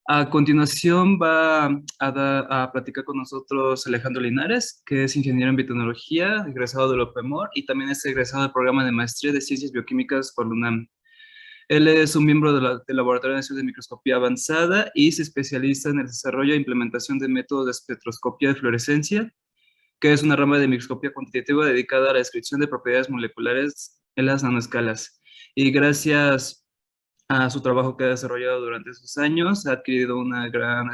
A continuación va a platicar con nosotros Alejandro Linares, que es ingeniero en biotecnología, egresado del OPEMOR y también es egresado del programa de maestría de ciencias bioquímicas por la UNAM. Él es un miembro del Laboratorio Nacional de Microscopía Avanzada y se especializa en el desarrollo e implementación de métodos de espectroscopía de fluorescencia, que es una rama de microscopía cuantitativa dedicada a la descripción de propiedades moleculares en las nanoescalas. Y gracias a su trabajo que ha desarrollado durante esos años, ha adquirido una gran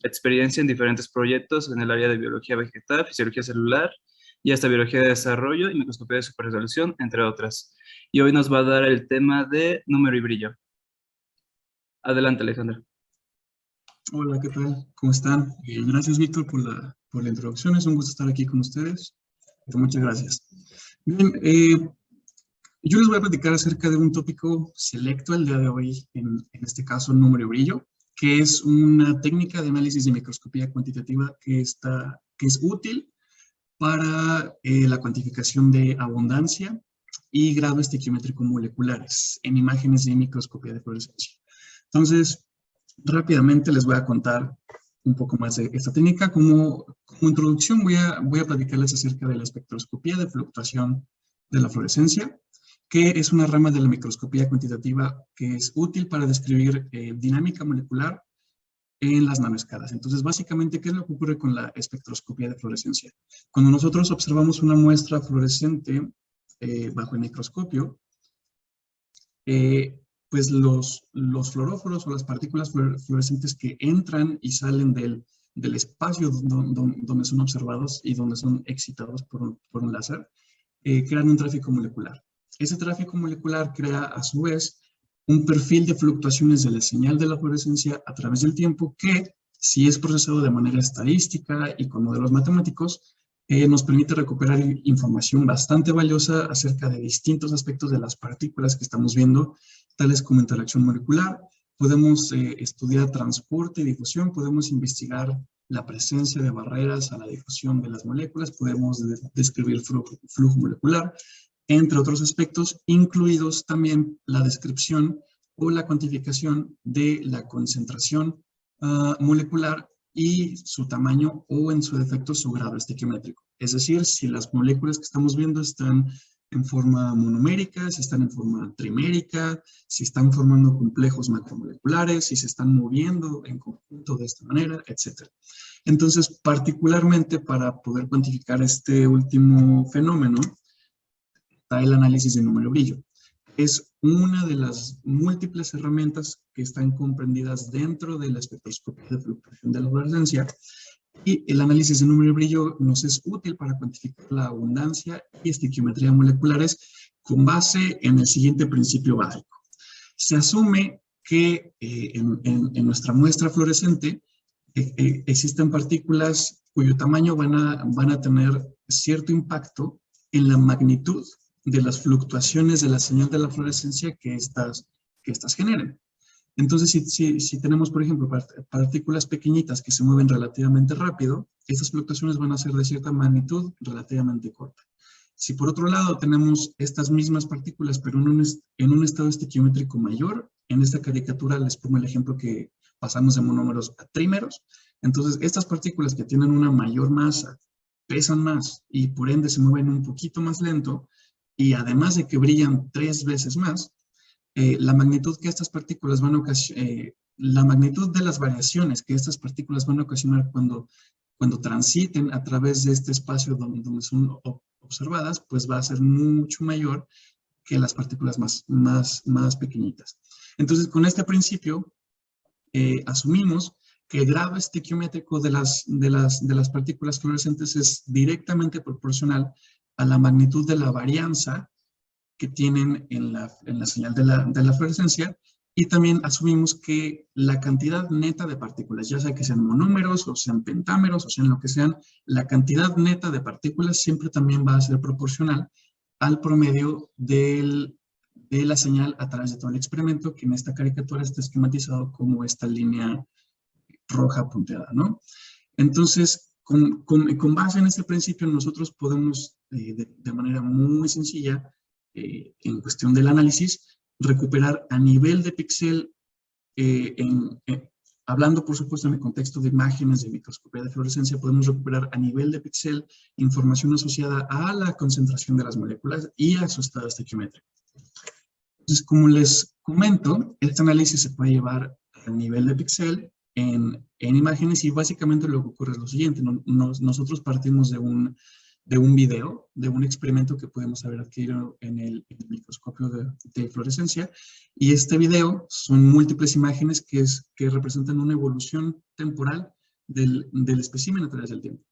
experiencia en diferentes proyectos en el área de biología vegetal, fisiología celular y hasta biología de desarrollo y microscopía de superresolución, entre otras. Y hoy nos va a dar el tema de número y brillo. Adelante, Alejandro. Hola, ¿qué tal? ¿Cómo están? Gracias, Víctor, por la introducción. Es un gusto estar aquí con ustedes. Muchas gracias. Bien, yo les voy a platicar acerca de un tópico selecto el día de hoy, en este caso, número y brillo, que es una técnica de análisis de microscopía cuantitativa que es útil para la cuantificación de abundancia y grado estequiométrico moleculares en imágenes de microscopía de fluorescencia. Entonces, rápidamente les voy a contar un poco más de esta técnica. Como introducción voy a platicarles acerca de la espectroscopía de fluctuación de la fluorescencia, que es una rama de la microscopía cuantitativa que es útil para describir dinámica molecular en las nanoescalas. Entonces, básicamente, ¿qué es lo que ocurre con la espectroscopía de fluorescencia? Cuando nosotros observamos una muestra fluorescente bajo el microscopio, pues los fluoróforos o las partículas fluorescentes que entran y salen del espacio donde son observados y donde son excitados por un láser, crean un tráfico molecular. Ese tráfico molecular crea a su vez un perfil de fluctuaciones de la señal de la fluorescencia a través del tiempo que, si es procesado de manera estadística y con modelos matemáticos, nos permite recuperar información bastante valiosa acerca de distintos aspectos de las partículas que estamos viendo, tales como interacción molecular. Podemos estudiar transporte y difusión, podemos investigar la presencia de barreras a la difusión de las moléculas, podemos describir flujo molecular, entre otros aspectos, incluidos también la descripción o la cuantificación de la concentración molecular y su tamaño o, en su defecto, su grado estequiométrico. Es decir, si las moléculas que estamos viendo están en forma monomérica, si están en forma trimérica, si están formando complejos macromoleculares, si se están moviendo en conjunto de esta manera, etc. Entonces, particularmente para poder cuantificar este último fenómeno, está el análisis de número brillo. Es una de las múltiples herramientas que están comprendidas dentro de la espectroscopía de fluctuación de la fluorescencia, y el análisis de número y brillo nos es útil para cuantificar la abundancia y estequiometría moleculares con base en el siguiente principio básico. Se asume que en nuestra muestra fluorescente existen partículas cuyo tamaño van a tener cierto impacto en la magnitud de las fluctuaciones de la señal de la fluorescencia que estas generen. Entonces, si tenemos, por ejemplo, partículas pequeñitas que se mueven relativamente rápido, estas fluctuaciones van a ser de cierta magnitud relativamente corta. Si por otro lado tenemos estas mismas partículas, pero en un estado estequiométrico mayor, en esta caricatura les pongo el ejemplo que pasamos de monómeros a trímeros. Entonces, estas partículas que tienen una mayor masa, pesan más y por ende se mueven un poquito más lento, y además de que brillan 3 veces más, la magnitud que estas partículas van a ocasionar, la magnitud de las variaciones que estas partículas van a ocasionar cuando transiten a través de este espacio donde son observadas, pues va a ser mucho mayor que las partículas más pequeñitas. Entonces, con este principio, asumimos que el grado estequiométrico de las partículas fluorescentes es directamente proporcional a la magnitud de la varianza que tienen en la señal de la fluorescencia, y también asumimos que la cantidad neta de partículas, ya sea que sean monómeros o sean pentámeros o sean lo que sean, la cantidad neta de partículas siempre también va a ser proporcional al promedio de la señal a través de todo el experimento, que en esta caricatura está esquematizado como esta línea roja punteada, ¿no? Entonces, con base en este principio, nosotros podemos, de manera muy sencilla, en cuestión del análisis, recuperar a nivel de píxel Hablando, por supuesto, en el contexto de imágenes de microscopía de fluorescencia, podemos recuperar a nivel de píxel información asociada a la concentración de las moléculas y a su estado estequiométrico. Entonces, como les comento, este análisis se puede llevar a nivel de píxel en imágenes, y básicamente lo que ocurre es lo siguiente. Nosotros partimos de un video, de un experimento que podemos haber adquirido en el microscopio de fluorescencia, y este video son múltiples imágenes que representan una evolución temporal del espécimen a través del tiempo.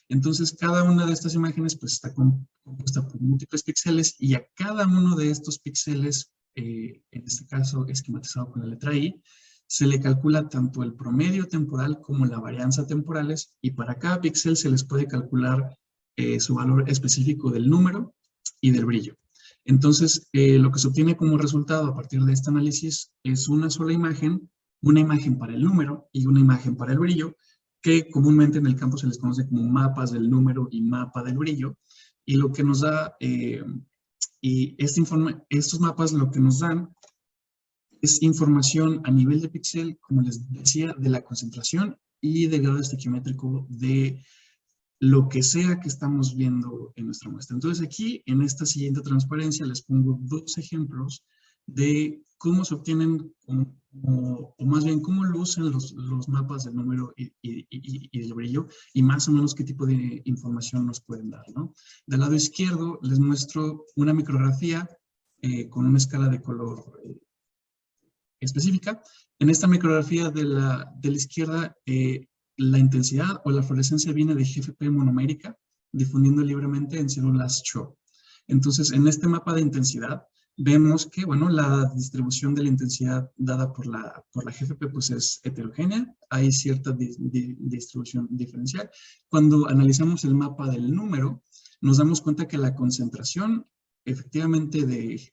Entonces, cada una de estas imágenes pues, está compuesta por múltiples píxeles, y a cada uno de estos píxeles, en este caso esquematizado con la letra I, se le calcula tanto el promedio temporal como la varianza temporales, y para cada píxel se les puede calcular su valor específico del número y del brillo. Entonces, lo que se obtiene como resultado a partir de este análisis es una sola imagen, una imagen para el número y una imagen para el brillo, que comúnmente en el campo se les conoce como mapas del número y mapa del brillo, y lo que nos da, estos mapas lo que nos dan es información a nivel de píxel, como les decía, de la concentración y del grado estequiométrico de lo que sea que estamos viendo en nuestra muestra. Entonces aquí, en esta siguiente transparencia, les pongo dos ejemplos de cómo se obtienen, o más bien cómo lucen los mapas del número y del brillo, y más o menos qué tipo de información nos pueden dar, ¿no? Del lado izquierdo les muestro una micrografía con una escala de color específica. En esta micrografía de la izquierda, la intensidad o la fluorescencia viene de GFP monomérica, difundiendo libremente en células CHO. Entonces, en este mapa de intensidad, vemos que, bueno, la distribución de la intensidad dada por la GFP pues es heterogénea, hay cierta distribución diferencial. Cuando analizamos el mapa del número, nos damos cuenta que la concentración efectivamente de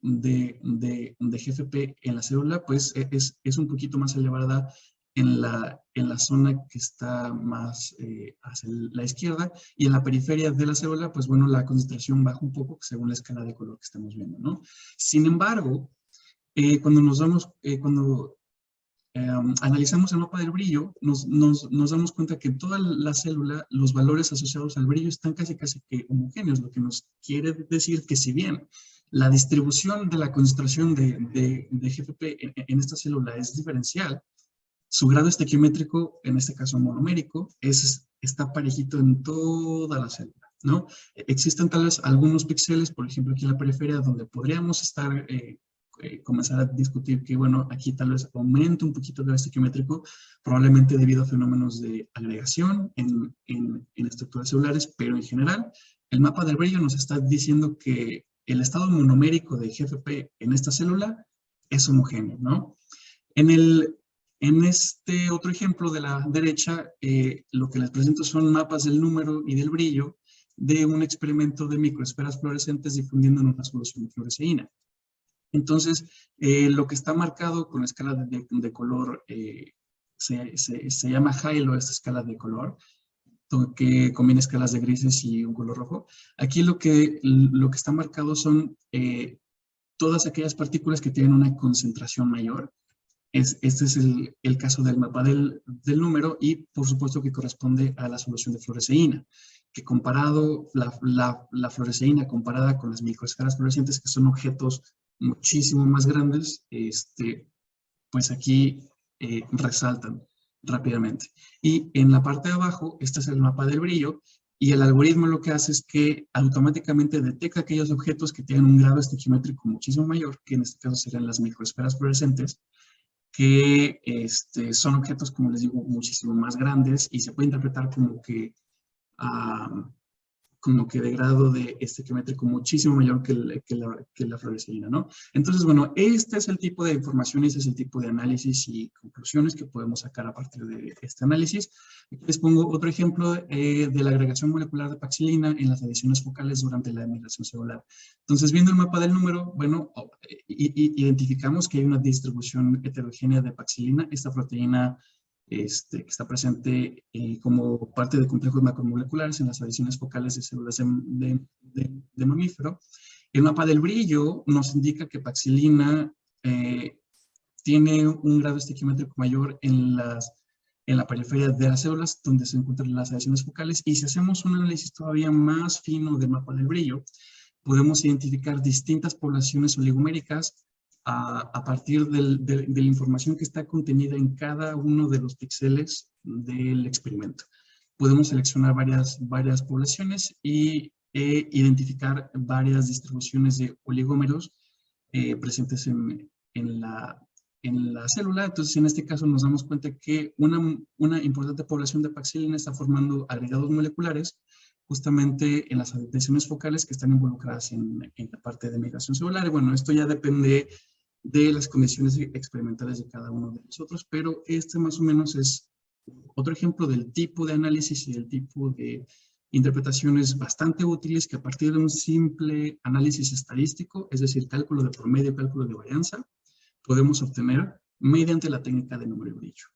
GFP en la célula pues es un poquito más elevada en la zona que está más hacia la izquierda, y en la periferia de la célula, pues bueno, la concentración baja un poco según la escala de color que estamos viendo, ¿no? Sin embargo, cuando analizamos el mapa del brillo, nos damos cuenta que en toda la célula los valores asociados al brillo están casi que homogéneos, lo que nos quiere decir que si bien la distribución de la concentración de GFP en esta célula es diferencial, su grado estequiométrico, en este caso monomérico, está parejito en toda la célula, ¿no? Existen tal vez algunos píxeles, por ejemplo, aquí en la periferia, donde podríamos comenzar a discutir que, bueno, aquí tal vez aumenta un poquito el grado estequiométrico, probablemente debido a fenómenos de agregación en estructuras celulares, pero en general, el mapa del brillo nos está diciendo que el estado monomérico de GFP en esta célula es homogéneo, ¿no? En este otro ejemplo de la derecha, lo que les presento son mapas del número y del brillo de un experimento de microesferas fluorescentes difundiendo en una solución de fluoresceína. Entonces, lo que está marcado con escala de color se llama Hilo, esta escala de color, que combina escalas de grises y un color rojo. Aquí lo que está marcado son todas aquellas partículas que tienen una concentración mayor. Este es el caso del mapa del número, y por supuesto que corresponde a la solución de fluoresceína, que comparado la fluoresceína comparada con las microesferas fluorescentes, que son objetos muchísimo más grandes, pues aquí resaltan rápidamente. Y en la parte de abajo, este es el mapa del brillo, y el algoritmo lo que hace es que automáticamente detecta aquellos objetos que tienen un grado estequiométrico muchísimo mayor, que en este caso serían las microesferas fluorescentes, que son objetos, como les digo, muchísimo más grandes, y se puede interpretar como que de grado de estequiométrico muchísimo mayor que la fluoresceína, ¿no? Entonces, bueno, este es el tipo de información, este es el tipo de análisis y conclusiones que podemos sacar a partir de este análisis. Aquí les pongo otro ejemplo de la agregación molecular de paxilina en las adiciones focales durante la migración celular. Entonces, viendo el mapa del número, bueno, identificamos que hay una distribución heterogénea de paxilina, esta proteína que está presente como parte de complejos macromoleculares en las adiciones focales de células de mamífero. El mapa del brillo nos indica que paxilina tiene un grado estequiométrico mayor en las en la periferia de las células, donde se encuentran las aleaciones focales. Y si hacemos un análisis todavía más fino del mapa del brillo, podemos identificar distintas poblaciones oligoméricas a partir de la información que está contenida en cada uno de los píxeles del experimento. Podemos seleccionar varias poblaciones y identificar varias distribuciones de oligómeros presentes en la célula. Entonces, en este caso nos damos cuenta que una importante población de paxilina está formando agregados moleculares justamente en las adhesiones focales que están involucradas en la parte de migración celular. Y bueno, esto ya depende de las condiciones experimentales de cada uno de nosotros, pero este más o menos es otro ejemplo del tipo de análisis y del tipo de interpretaciones bastante útiles que a partir de un simple análisis estadístico, es decir, cálculo de promedio, cálculo de varianza, podemos obtener mediante la técnica de número y brillo.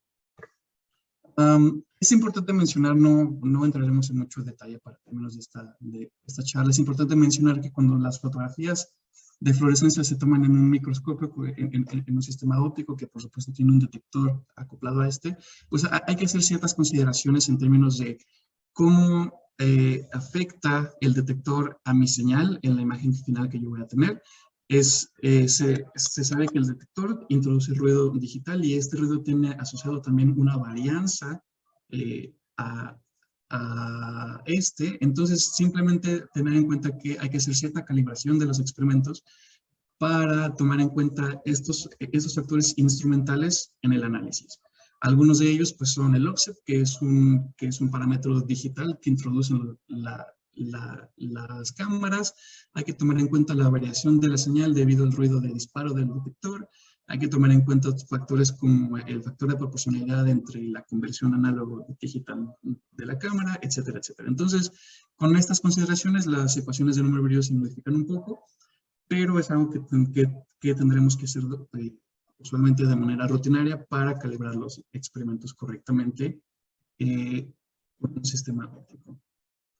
Es importante mencionar, no entraremos en mucho detalle para términos de esta charla, es importante mencionar que cuando las fotografías de fluorescencia se toman en un microscopio, en un sistema óptico que por supuesto tiene un detector acoplado a este, pues hay que hacer ciertas consideraciones en términos de cómo afecta el detector a mi señal en la imagen final que yo voy a tener. Se sabe que el detector introduce ruido digital y este ruido tiene asociado también una varianza a entonces simplemente tener en cuenta que hay que hacer cierta calibración de los experimentos para tomar en cuenta estos factores instrumentales en el análisis. Algunos de ellos pues son el offset, que es un parámetro digital que introducen las cámaras. Hay que tomar en cuenta la variación de la señal debido al ruido de disparo del detector. Hay que tomar en cuenta factores como el factor de proporcionalidad entre la conversión análogo-digital de la cámara, etcétera, etcétera. Entonces, con estas consideraciones, las ecuaciones de número y brillo se modifican un poco, pero es algo que tendremos que hacer usualmente de manera rutinaria para calibrar los experimentos correctamente con un sistema óptico.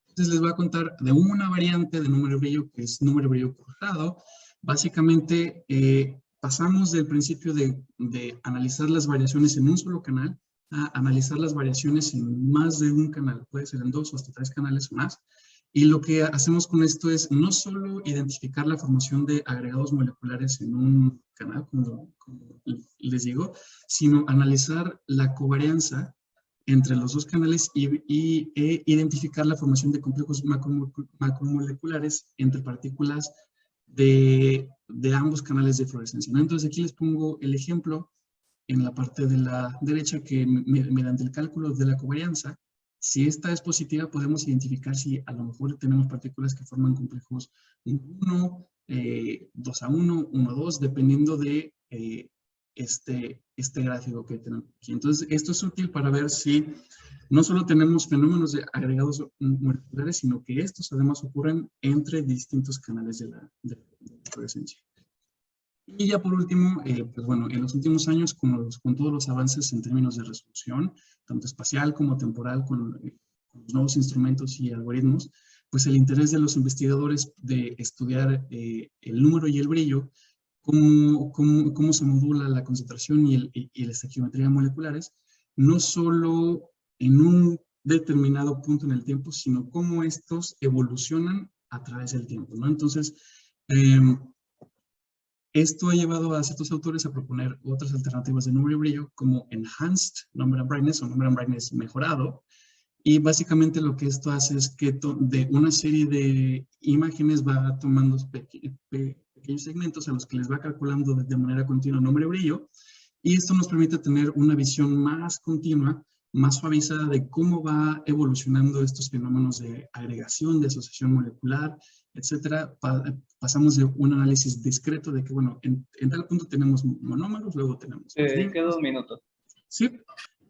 Entonces les voy a contar de una variante de número y brillo que es número y brillo cruzado. Básicamente pasamos del principio de analizar las variaciones en un solo canal a analizar las variaciones en más de un canal. Puede ser en 2 o hasta 3 canales o más. Y lo que hacemos con esto es no solo identificar la formación de agregados moleculares en un canal, como les digo, sino analizar la covarianza entre los dos canales e identificar la formación de complejos macromoleculares entre partículas de ambos canales de fluorescencia, ¿no? Entonces aquí les pongo el ejemplo en la parte de la derecha que mediante el cálculo de la covarianza, si esta es positiva, podemos identificar si a lo mejor tenemos partículas que forman complejos 1, 2-1, 1-2, dependiendo de este gráfico que tenemos aquí. Entonces, esto es útil para ver si no solo tenemos fenómenos de agregados moleculares, sino que estos además ocurren entre distintos canales de la fluorescencia. Y ya por último, pues bueno, en los últimos años, con todos los avances en términos de resolución, tanto espacial como temporal, con los nuevos instrumentos y algoritmos, pues el interés de los investigadores de estudiar el número y el brillo, cómo se modula la concentración y la estequiometría moleculares, no solo en un determinado punto en el tiempo, sino cómo estos evolucionan a través del tiempo, ¿no? Entonces, esto ha llevado a ciertos autores a proponer otras alternativas de número y brillo como Enhanced Number and Brightness o Number and Brightness mejorado. Y básicamente lo que esto hace es que de una serie de imágenes va tomando pequeños segmentos a los que les va calculando de manera continua número y brillo. Y esto nos permite tener una visión más continua, más suavizada de cómo va evolucionando estos fenómenos de agregación, de asociación molecular, etcétera. Pasamos de un análisis discreto de que, bueno, en tal punto tenemos monómeros, luego tenemos... Queda un minuto. Sí,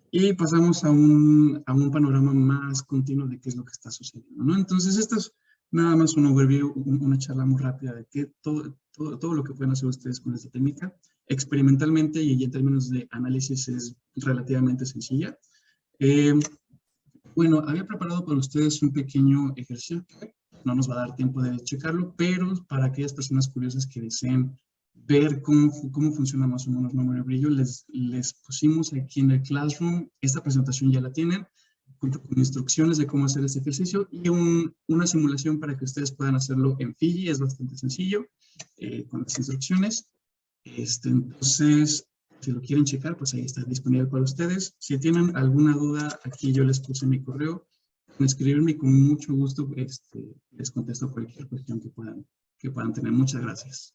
y pasamos a un panorama más continuo de qué es lo que está sucediendo, ¿no? Entonces, esto es nada más un overview, una charla muy rápida de que todo lo que pueden hacer ustedes con esta técnica. Experimentalmente y en términos de análisis es relativamente sencilla. Bueno, había preparado para ustedes un pequeño ejercicio que no nos va a dar tiempo de checarlo, pero para aquellas personas curiosas que deseen ver cómo funciona más o menos número y brillo, les les pusimos aquí en el Classroom. Esta presentación ya la tienen, junto con instrucciones de cómo hacer este ejercicio y una simulación para que ustedes puedan hacerlo en Fiji. Es bastante sencillo, con las instrucciones. Entonces, si lo quieren checar, pues ahí está disponible para ustedes. Si tienen alguna duda, aquí yo les puse mi correo. Escribirme y con mucho gusto les contesto cualquier cuestión que puedan tener. Muchas gracias.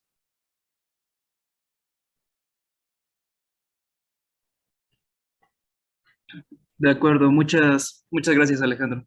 De acuerdo, muchas gracias, Alejandro.